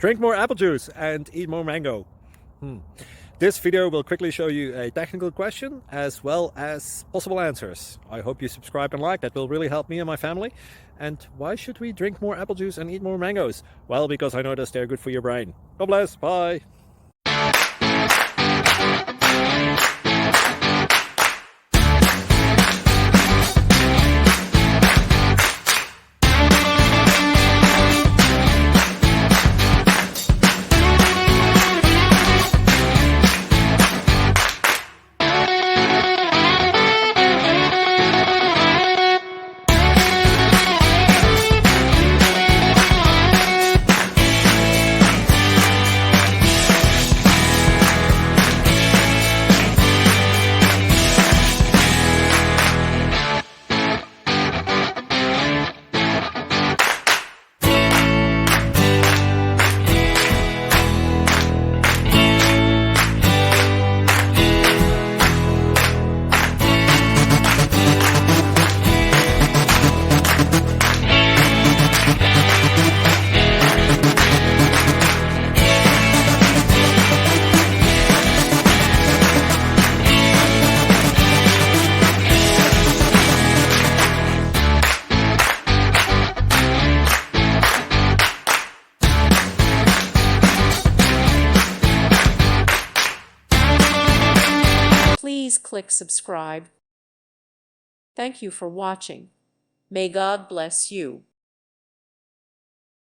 Drink more apple juice and eat more mango. This video will quickly show you a technical question as well as possible answers. I hope you subscribe and like, that will really help me and my family. And why should we drink more apple juice and eat more mangoes? Well, because I noticed they're good for your brain. God bless, bye! Please click subscribe. Thank you for watching. May God bless you.